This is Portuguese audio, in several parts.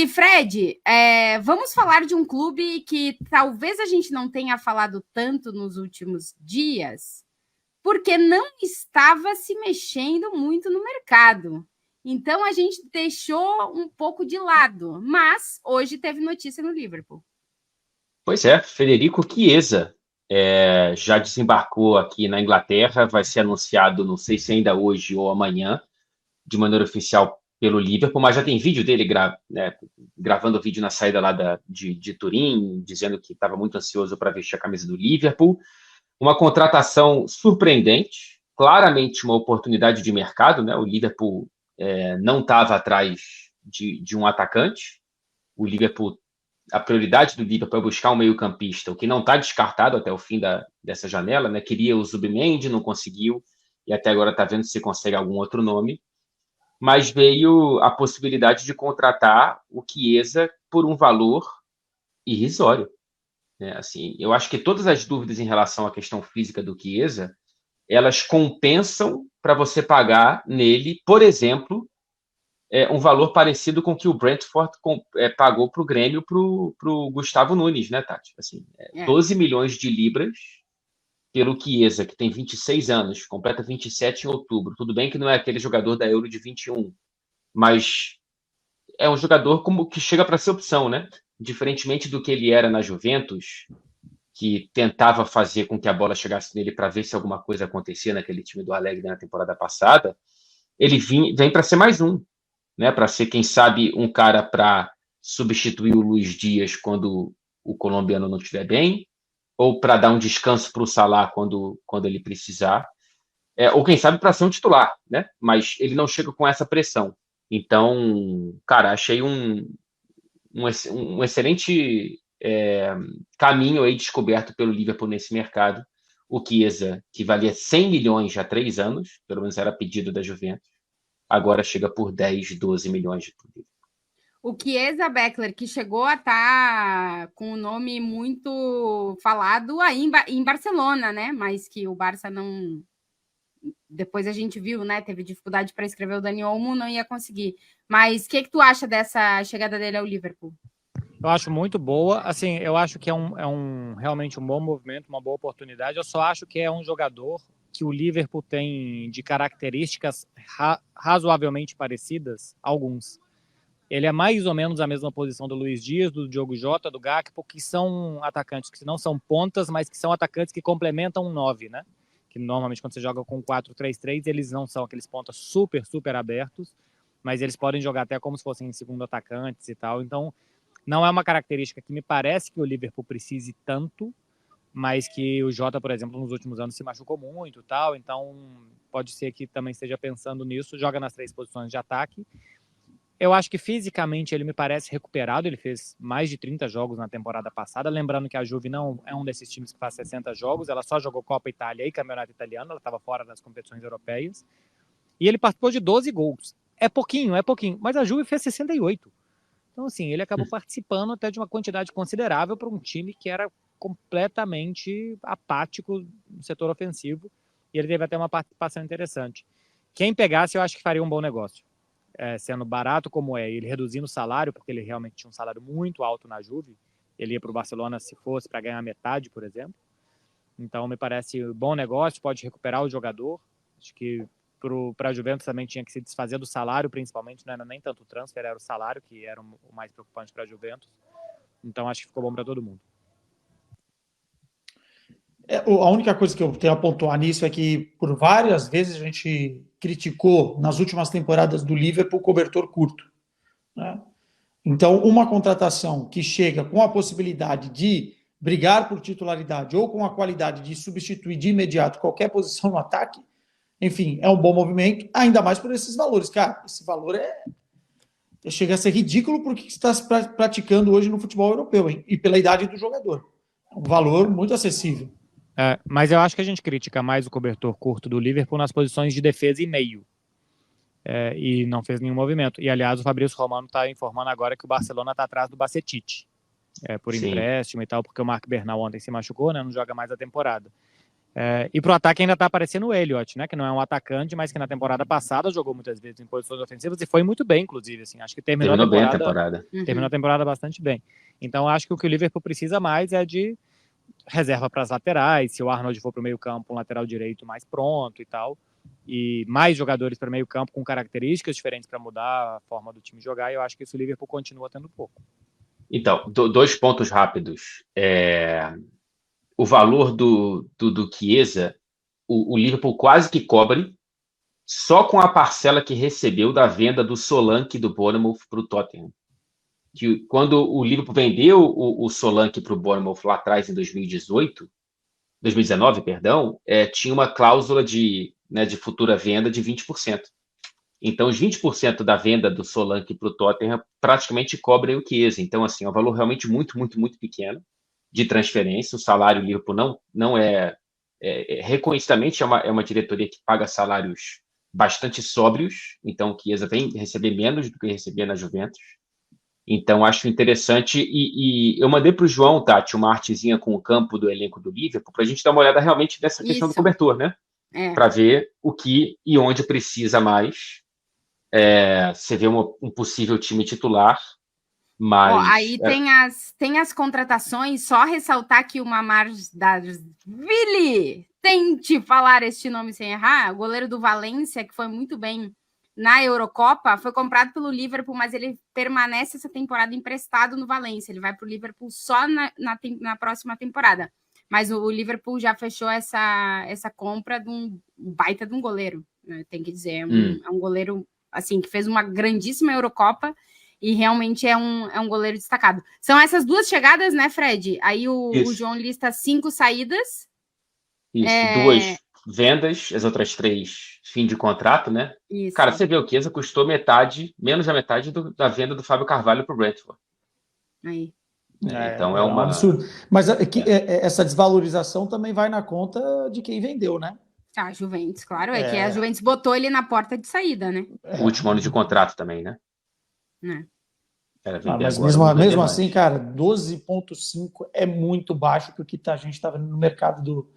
Fred, vamos falar de um clube que talvez a gente não tenha falado tanto nos últimos dias, porque não estava se mexendo muito no mercado. Então a gente deixou um pouco de lado, mas hoje teve notícia no Liverpool. Pois é, Federico Chiesa já desembarcou aqui na Inglaterra, vai ser anunciado, não sei se ainda hoje ou amanhã, de maneira oficial pelo Liverpool, mas já tem vídeo dele gravando vídeo na saída lá de Turim, dizendo que estava muito ansioso para vestir a camisa do Liverpool. Uma contratação surpreendente, claramente uma oportunidade de mercado, né? O Liverpool não estava atrás de um atacante. O Liverpool, a prioridade do Liverpool é buscar um meio-campista, o que não está descartado até o fim dessa janela, né? Queria o Zubimendi, não conseguiu, e até agora está vendo se consegue algum outro nome. Mas veio a possibilidade de contratar o Chiesa por um valor irrisório. Né? Assim, eu acho que todas as dúvidas em relação à questão física do Chiesa, elas compensam para você pagar nele, por exemplo, um valor parecido com o que o Brentford pagou para o Grêmio, para o Gustavo Nunes, né, Tati? Assim, 12 milhões de libras pelo Chiesa, que tem 26 anos, completa 27 em outubro. Tudo bem que não é aquele jogador da Euro de 21, mas é um jogador que chega para ser opção, né? Diferentemente do que ele era na Juventus, que tentava fazer com que a bola chegasse nele para ver se alguma coisa acontecia naquele time do Alegre na temporada passada, ele vem para ser mais um, né? Para ser, quem sabe, um cara para substituir o Luiz Dias quando o colombiano não estiver bem, ou para dar um descanso para o Salah quando ele precisar, ou quem sabe para ser um titular, né? Mas ele não chega com essa pressão. Então, cara, achei um excelente caminho aí descoberto pelo Liverpool nesse mercado. O Chiesa, que valia 100 milhões já há 3 anos, pelo menos era pedido da Juventus, agora chega por 10, 12 milhões de tudo. O Chiesa, Beckler, que chegou a estar com o nome muito falado aí em Barcelona, né? Mas que o Barça não... Depois a gente viu, né? Teve dificuldade para escrever o Dani Olmo, não ia conseguir. Mas o que tu acha dessa chegada dele ao Liverpool? Eu acho muito boa. Assim, eu acho que realmente um bom movimento, uma boa oportunidade. Eu só acho que é um jogador que o Liverpool tem de características razoavelmente parecidas, alguns. Ele é mais ou menos a mesma posição do Luiz Dias, do Diogo Jota, do Gakpo, que são atacantes que não são pontas, mas que são atacantes que complementam um 9, né? Que normalmente quando você joga com 4-3-3, eles não são aqueles pontas super, super abertos, mas eles podem jogar até como se fossem segundo atacantes e tal. Então, não é uma característica que me parece que o Liverpool precise tanto, mas que o Jota, por exemplo, nos últimos anos se machucou muito e tal, então pode ser que também esteja pensando nisso, joga nas 3 posições de ataque. Eu acho que fisicamente ele me parece recuperado, ele fez mais de 30 jogos na temporada passada, lembrando que a Juve não é um desses times que faz 60 jogos, ela só jogou Copa Itália e Campeonato Italiano, ela estava fora das competições europeias, e ele participou de 12 gols. É pouquinho, mas a Juve fez 68. Então, assim, ele acabou participando até de uma quantidade considerável para um time que era completamente apático no setor ofensivo, e ele teve até uma participação interessante. Quem pegasse, eu acho que faria um bom negócio. Sendo barato como ele reduzindo o salário, porque ele realmente tinha um salário muito alto na Juve, ele ia para o Barcelona se fosse para ganhar metade, por exemplo. Então, me parece um bom negócio, pode recuperar o jogador. Acho que para a Juventus também tinha que se desfazer do salário, principalmente, não era nem tanto o transfer, era o salário que era o mais preocupante para a Juventus. Então, acho que ficou bom para todo mundo. A única coisa que eu tenho a pontuar nisso é que, por várias vezes, a gente criticou, nas últimas temporadas do Liverpool, o cobertor curto. Né? Então, uma contratação que chega com a possibilidade de brigar por titularidade ou com a qualidade de substituir de imediato qualquer posição no ataque, enfim, é um bom movimento, ainda mais por esses valores. Cara, esse valor chega a ser ridículo porque está se praticando hoje no futebol europeu, hein? E pela idade do jogador. É um valor muito acessível. Mas eu acho que a gente critica mais o cobertor curto do Liverpool nas posições de defesa e meio. E não fez nenhum movimento. E, aliás, o Fabrício Romano está informando agora que o Barcelona está atrás do Bacetich, por empréstimo e tal, porque o Marc Bernal ontem se machucou, né, não joga mais a temporada. E pro ataque ainda tá aparecendo o Elliott, né? Que não é um atacante, mas que na temporada passada jogou muitas vezes em posições ofensivas e foi muito bem, inclusive. Assim, acho que terminou bem a temporada. Terminou a temporada bastante bem. Então acho que o que o Liverpool precisa mais é de reserva para as laterais, se o Arnold for para o meio-campo, um lateral direito mais pronto e tal, e mais jogadores para o meio-campo com características diferentes para mudar a forma do time jogar, e eu acho que isso o Liverpool continua tendo pouco. Então, 2 pontos rápidos. O valor do Chiesa, o Liverpool quase que cobre, só com a parcela que recebeu da venda do Solanke do Bournemouth para o Tottenham. Que quando o Liverpool vendeu o Solanke para o Bournemouth lá atrás, em 2019, tinha uma cláusula de futura venda de 20%. Então, os 20% da venda do Solanke para o Tottenham praticamente cobrem o Chiesa. Então, assim, é um valor realmente muito, muito, muito pequeno de transferência. O salário do Liverpool não é reconhecidamente é uma diretoria que paga salários bastante sóbrios. Então, o Chiesa vem receber menos do que recebia na Juventus. Então, acho interessante. E eu mandei para o João, Tati, uma artezinha com o campo do elenco do Liverpool, para a gente dar uma olhada realmente nessa questão do cobertor, né? Para ver o que e onde precisa mais. Você vê um possível time titular, mas... aí tem as contratações, só ressaltar que o Mamardashvili, tente falar este nome sem errar, o goleiro do Valência, que foi muito bem na Eurocopa, foi comprado pelo Liverpool, mas ele permanece essa temporada emprestado no Valência. Ele vai para o Liverpool só na próxima temporada. Mas o Liverpool já fechou essa compra de um baita de um goleiro, né? Tem que dizer. É um goleiro assim, que fez uma grandíssima Eurocopa e realmente é um goleiro destacado. São essas 2 chegadas, né, Fred? Aí o João lista 5 saídas. Isso, 2 vendas, as outras 3 fim de contrato, né? Isso. Cara, você vê, o Chiesa custou menos da metade da venda do Fábio Carvalho para o Brentford. Aí. Então é um absurdo. Mas essa desvalorização também vai na conta de quem vendeu, né? A Juventus, claro. Que a Juventus botou ele na porta de saída, né? O último ano de contrato também, né? Mas mesmo assim, cara, 12,5 é muito baixo para o que a gente está vendo no mercado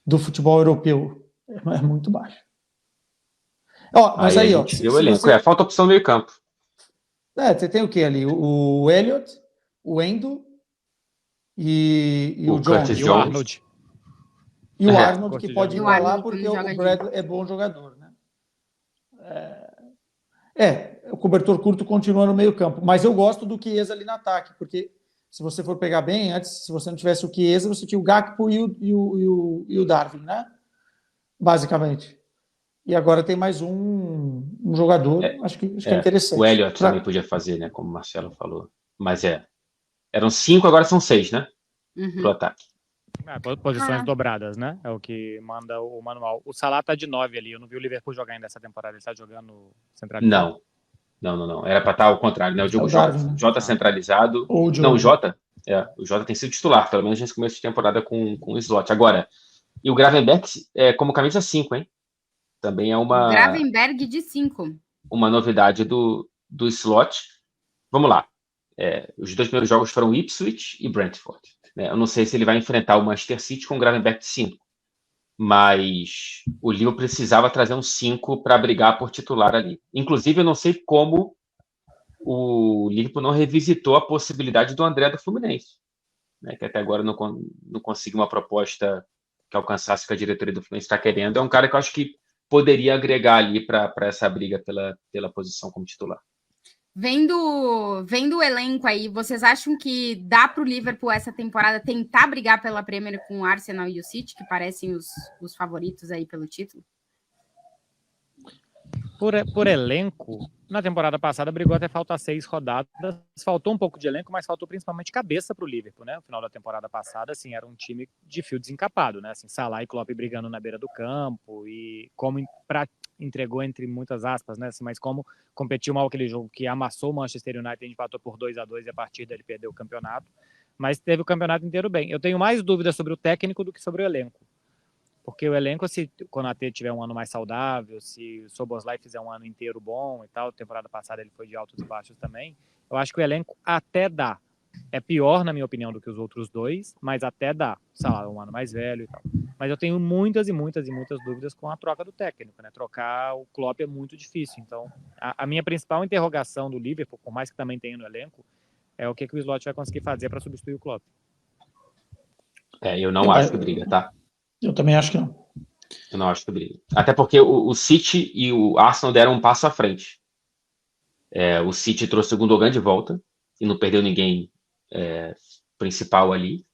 do futebol europeu. É muito baixo. Mas aí, falta opção no meio campo. Você tem o que ali? O Elliott, o Endo e o Curtis Jones. O Arnold. E o Arnold, que pode ir para lá porque o Bradley é bom jogador, né? O cobertor curto continua no meio campo, mas eu gosto do Chiesa ali no ataque, porque se você for pegar bem, antes, se você não tivesse o Chiesa, você tinha o Gakpo e o Darwin, né? Basicamente. E agora tem mais um jogador, acho que é interessante. O Elliott também podia fazer, né? Como o Marcelo falou. Mas eram 5, agora são 6, né? Pro ataque. Posições dobradas, né? É o que manda o manual. O Salah tá de 9 ali. Eu não vi o Liverpool jogar ainda essa temporada. Ele está jogando centralizado? Não. Era para estar ao contrário, né? O Diogo Jota centralizado. O Jota tem sido titular, pelo menos nesse começo de temporada com o slot. Agora, e o Gravenberch como camisa 5, hein? Também é uma... Gravenberch de 5. Uma novidade do slot. Vamos lá. Os 2 primeiros jogos foram Ipswich e Brentford. Eu não sei se ele vai enfrentar o Manchester City com o Gravenberch de 5. Mas o Liverpool precisava trazer um 5 para brigar por titular ali. Inclusive, eu não sei como o Liverpool não revisitou a possibilidade do André do Fluminense, né? Que até agora não conseguiu uma proposta que alcançasse o que a diretoria do Fluminense está querendo. É um cara que eu acho que poderia agregar ali para essa briga pela posição como titular. Vendo o elenco aí, vocês acham que dá para o Liverpool essa temporada tentar brigar pela Premier com o Arsenal e o City, que parecem os favoritos aí pelo título? Por elenco, na temporada passada brigou até faltar 6 rodadas. Faltou um pouco de elenco, mas faltou principalmente cabeça para o Liverpool, né? No final da temporada passada, assim, era um time de fio desencapado, né? Assim, Salah e Klopp brigando na beira do campo e como entregou entre muitas aspas, né? Assim, mas como competiu mal aquele jogo que amassou o Manchester United, empatou por 2-2 e a partir dele perdeu o campeonato. Mas teve o campeonato inteiro bem. Eu tenho mais dúvidas sobre o técnico do que sobre o elenco. Porque o elenco, se o Konaté tiver um ano mais saudável, se o Szoboszlai fizer um ano inteiro bom e tal, temporada passada ele foi de altos e baixos também, eu acho que o elenco até dá. É pior, na minha opinião, do que os outros 2, mas até dá. Salah, um ano mais velho e tal. Mas eu tenho muitas e muitas dúvidas com a troca do técnico, né? Trocar o Klopp é muito difícil. Então, a minha principal interrogação do Liverpool, por mais que também tenha no elenco, é o que o Slot vai conseguir fazer para substituir o Klopp. Eu não acho que briga, tá? Eu também acho que não. Eu não acho que briga. Até porque o City e o Arsenal deram um passo à frente. O City trouxe o Gundogan de volta e não perdeu ninguém principal ali.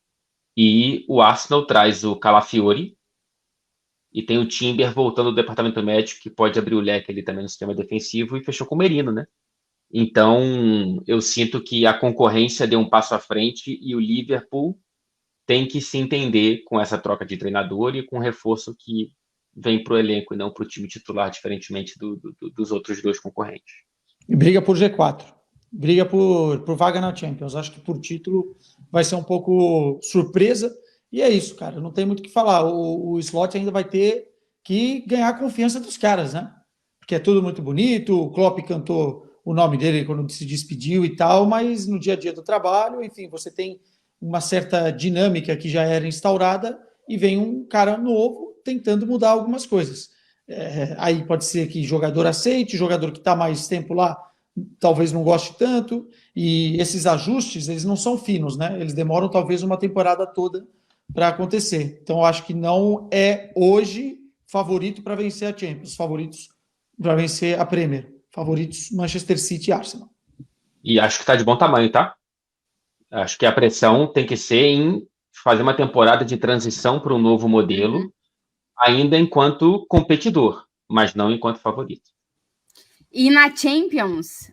E o Arsenal traz o Calafiori e tem o Timber voltando do departamento médico, que pode abrir o leque ali também no sistema defensivo, e fechou com o Merino, né? Então, eu sinto que a concorrência deu um passo à frente e o Liverpool tem que se entender com essa troca de treinador e com o reforço que vem para o elenco e não para o time titular, diferentemente dos outros dois concorrentes. E briga por G4. Briga por vaga na Champions. Acho que por título vai ser um pouco surpresa. E é isso, cara. Não tem muito o que falar. O Slot ainda vai ter que ganhar a confiança dos caras, né? Porque é tudo muito bonito. O Klopp cantou o nome dele quando se despediu e tal, mas no dia a dia do trabalho, enfim, você tem uma certa dinâmica que já era instaurada e vem um cara novo tentando mudar algumas coisas. Aí pode ser que jogador aceite, jogador que está mais tempo lá talvez não goste tanto, e esses ajustes, eles não são finos, né? Eles demoram talvez uma temporada toda para acontecer. Então, eu acho que não é hoje favorito para vencer a Champions, favoritos para vencer a Premier, favoritos Manchester City e Arsenal. E acho que está de bom tamanho, tá? Acho que a pressão tem que ser em fazer uma temporada de transição para um novo modelo, ainda enquanto competidor, mas não enquanto favorito. E na Champions,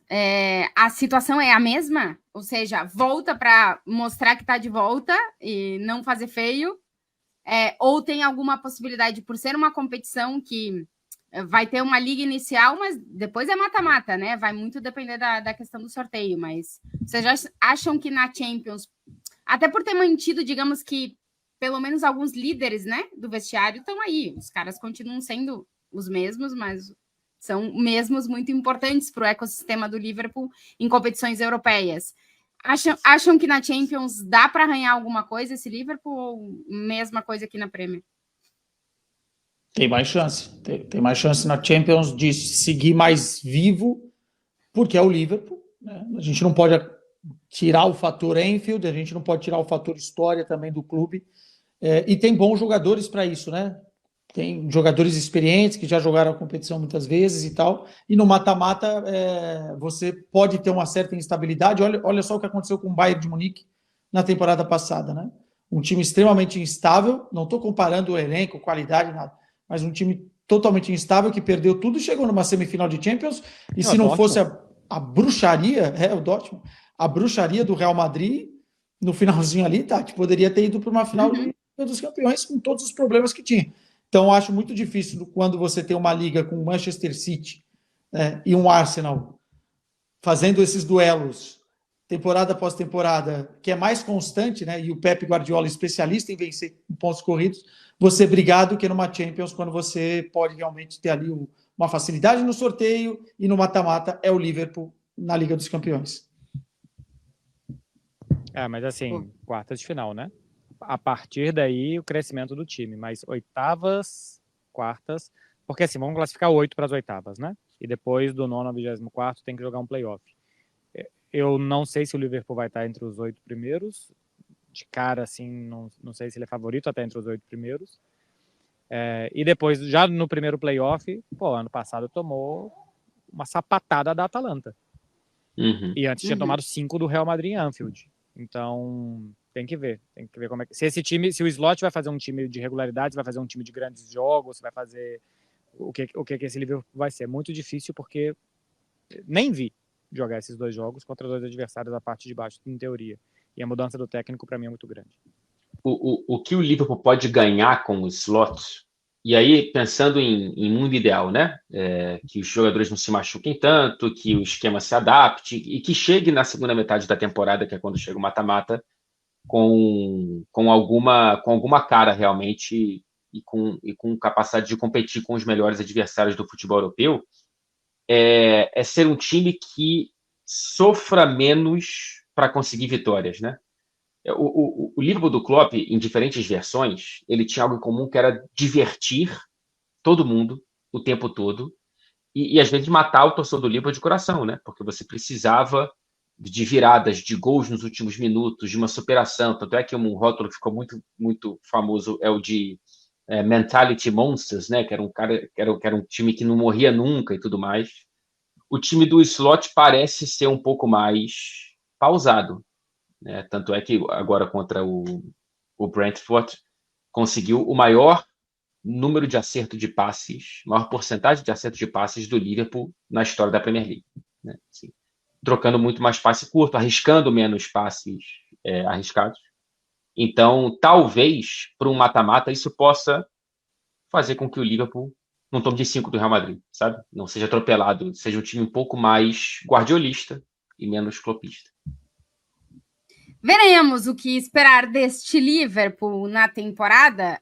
a situação é a mesma? Ou seja, volta para mostrar que está de volta e não fazer feio? Ou tem alguma possibilidade, por ser uma competição que vai ter uma liga inicial, mas depois é mata-mata, né? Vai muito depender da questão do sorteio, mas vocês já acham que na Champions, até por ter mantido, digamos que, pelo menos alguns líderes, né, do vestiário estão aí, os caras continuam sendo os mesmos, mas são mesmos muito importantes para o ecossistema do Liverpool em competições europeias. Acham que na Champions dá para arranhar alguma coisa esse Liverpool ou mesma coisa aqui na Premier? Tem mais chance. Tem mais chance na Champions de seguir mais vivo, porque é o Liverpool, né? A gente não pode tirar o fator Anfield, a gente não pode tirar o fator história também do clube. E tem bons jogadores para isso, né? Tem jogadores experientes que já jogaram a competição muitas vezes e tal. E no mata-mata você pode ter uma certa instabilidade. Olha só o que aconteceu com o Bayern de Munique na temporada passada, né? Um time extremamente instável. Não estou comparando o elenco, qualidade, nada. Mas um time totalmente instável que perdeu tudo e chegou numa semifinal de Champions. E se não fosse a bruxaria, o Dortmund, a bruxaria do Real Madrid, no finalzinho ali, Tati, poderia ter ido para uma final dos Campeões com todos os problemas que tinha. Então, eu acho muito difícil quando você tem uma liga com o Manchester City e um Arsenal fazendo esses duelos temporada após temporada, que é mais constante, né? E o Pep Guardiola especialista em vencer em pontos corridos, você brigar do que numa Champions, quando você pode realmente ter ali uma facilidade no sorteio e no mata-mata é o Liverpool na Liga dos Campeões. Mas assim, quartas de final, né? A partir daí, o crescimento do time, mas oitavas, quartas, porque assim, vamos classificar 8 para as oitavas, né? E depois do 9º ao 24º tem que jogar um playoff. Eu não sei se o Liverpool vai estar entre os 8 primeiros, de cara, assim, não sei se ele é favorito até entre os 8 primeiros. E depois, já no primeiro playoff, ano passado tomou uma sapatada da Atalanta. E antes tinha tomado 5 do Real Madrid em Anfield. Então, tem que ver como é que... Se o Slot vai fazer um time de regularidade, vai fazer um time de grandes jogos, vai fazer o que esse Liverpool vai ser. Muito difícil, porque nem vi jogar esses 2 jogos contra 2 adversários da parte de baixo, em teoria. E a mudança do técnico, para mim, é muito grande. O que o Liverpool pode ganhar com o Slot, e aí pensando em mundo ideal, né? Que os jogadores não se machuquem tanto, que o esquema se adapte e que chegue na segunda metade da temporada, que é quando chega o mata-mata, com alguma cara realmente e com capacidade de competir com os melhores adversários do futebol europeu, é ser um time que sofra menos para conseguir vitórias, né? O Liverpool do Klopp, em diferentes versões, ele tinha algo em comum que era divertir todo mundo o tempo todo e às vezes matar o torcedor do Liverpool de coração, né? Porque você precisava de viradas, de gols nos últimos minutos, de uma superação. Tanto é que um rótulo que ficou muito, muito famoso é o de Mentality Monsters, né? Que era um time que não morria nunca e tudo mais. O time do Slot parece ser um pouco mais pausado, né? Tanto é que agora contra o Brentford conseguiu o maior número de acerto de passes, maior porcentagem de acerto de passes do Liverpool na história da Premier League, né? Assim, trocando muito mais passe curto, arriscando menos passes arriscados. Então, talvez, para um mata-mata, isso possa fazer com que o Liverpool não tome de 5 do Real Madrid, sabe? Não seja atropelado, seja um time um pouco mais guardiolista e menos clopista. Veremos o que esperar deste Liverpool na temporada.